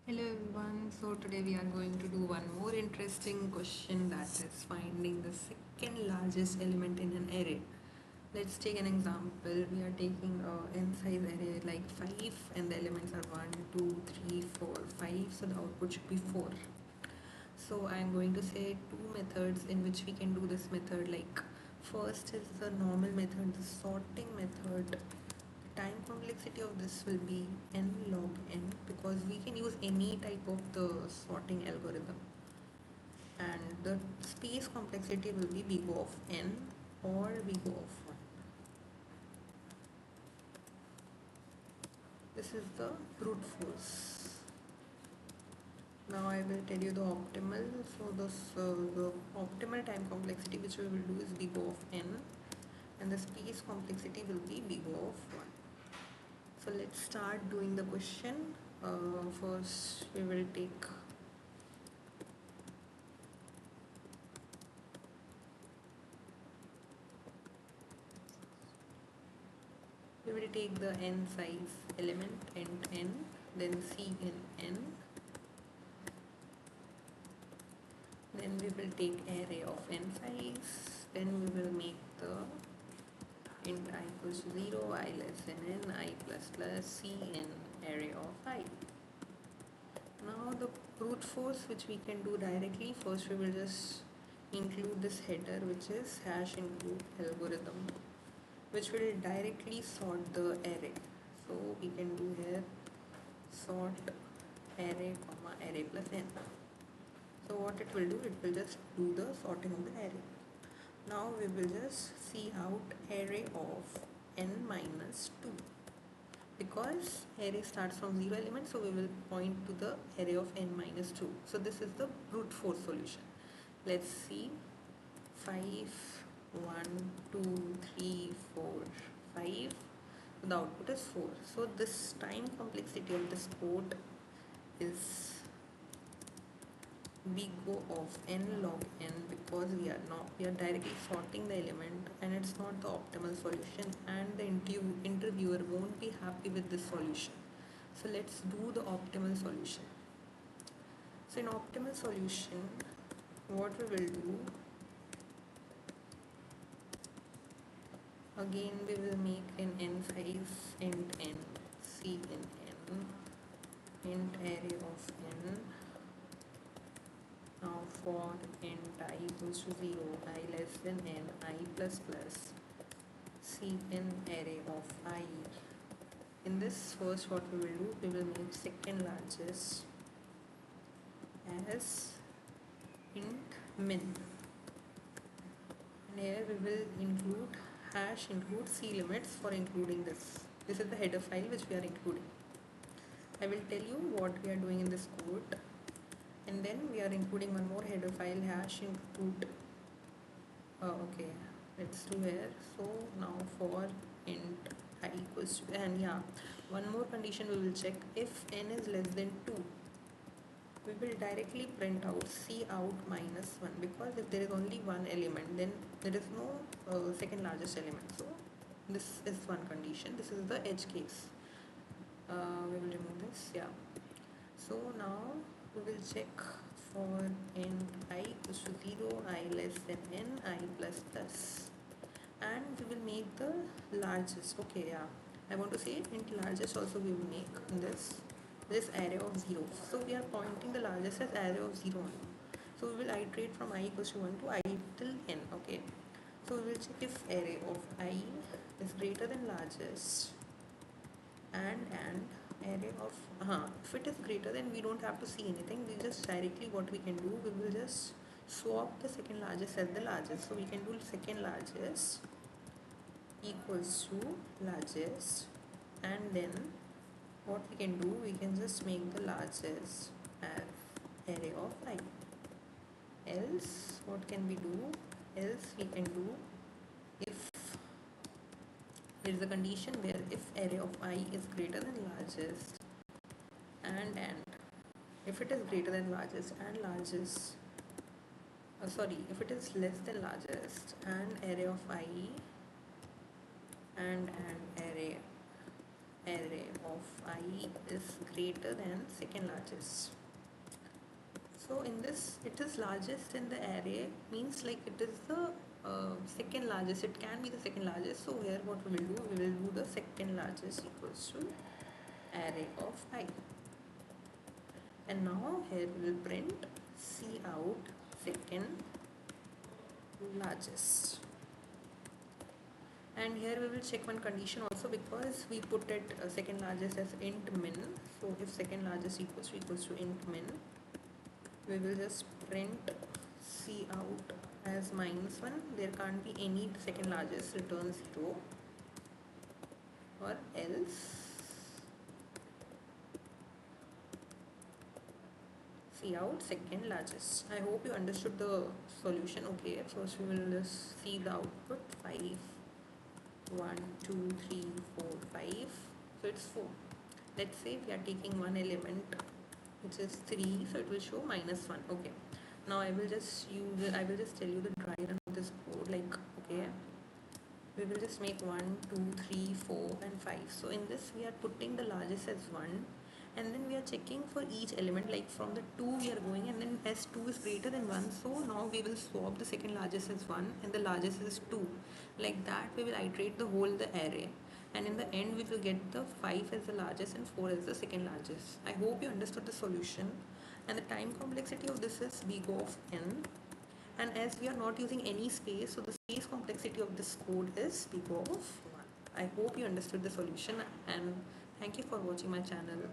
Hello everyone. So today we are going to do one more interesting question, that is finding the second largest element in an array. Let's take an example. We are taking a n size array like 5 and the elements are 1, 2, 3, 4, 5. So the output should be 4. So I am going to say two methods in which we can do this method. Like first is the normal method, the sorting method. Time complexity of this will be n log n because we can use any type of the sorting algorithm, and the space complexity will be big O of n or big O of 1. This is the brute force. Now I will tell you the optimal. So the optimal time complexity which we will do is big O of n, and the space complexity will be big O of 1. So let's start doing the question. First we will take the n size element int n, then c in n, then we will take array of n size, then we will make the int I equals to 0, I less than n, I plus plus, c in array of I. Now the brute force which we can do directly, first we will just include this header which is hash include algorithm, which will directly sort the array. So we can do here sort array comma array plus n. So what it will do, it will just do the sorting of the array. Now we will just see out array of n minus 2, because array starts from 0 element, so we will point to the array of n minus 2. So this is the brute force solution. Let's see. 5, 1, 2, 3, 4, 5. The output is 4. So this time complexity of this code is big O of n log n, because we are directly sorting the element and it's not the optimal solution, and the interviewer won't be happy with this solution. So let's do the optimal solution. So in optimal solution, what we will do, again we will make an n size int n, c in n, int array of n. Now for int I equals to 0, I less than n, I plus plus, c in array of I. In this first, what we will do, we will make second largest as int min, and here we will include hash include c limits for including this. This is the header file which we are including. I will tell you what we are doing in this code, and then we are including one more header file, hash include. Okay, let's do here. So now for int I equals to, and yeah, one more condition we will check. If n is less than 2, we will directly print out c out minus 1, because if there is only one element, then there is no second largest element. So this is one condition. This is the edge case. We will remove this. Yeah. So now we will check for int I equals to 0, I less than n, I plus plus, and we will make the largest. Okay, yeah, I want to say int largest also we will make in this array of 0. So we are pointing the largest as array of 0 only. So we will iterate from I equals to 1 to I till n. Okay, so we will check if array of I is greater than largest, and array of if it is greater, then we don't have to see anything. We just directly, what we can do, we will just swap the second largest as the largest. So we can do second largest equals to largest, and then what we can do, we can just make the largest as array of I. Else what can we do, else we can do, if there is a condition where if array of I is greater than largest, and if it is greater than largest and largest, sorry, if it is less than largest and array of I and array of I is greater than second largest. So in this, it is largest in the array, means like it is the second largest. It can be the second largest. So here what we will do, we will do the second largest equals to array of I. And now here we will print Cout second largest. And here we will check one condition also, because we put it second largest as int min. So if second largest equals to int min, we will just print Cout as -1. There can't be any second largest, return 0, or else Cout second largest. I hope you understood the solution. Okay, first we will just see the output. 5, 1, 2, 3, 4, 5. So it's 4. Let's say we are taking one element which is 3, so it will show -1. Okay, now I will just tell you the dry run of this code. Like, okay, we will just make 1, 2, 3, 4 and 5. So in this we are putting the largest as 1, and then we are checking for each element, like from the 2 we are going, and then as 2 is greater than 1, so now we will swap the second largest as 1 and the largest is 2. Like that we will iterate the whole the array, and in the end we will get the 5 as the largest and 4 as the second largest. I hope you understood the solution. And the time complexity of this is big O of n, and as we are not using any space, so the space complexity of this code is big O of 1. I hope you understood the solution, and thank you for watching my channel.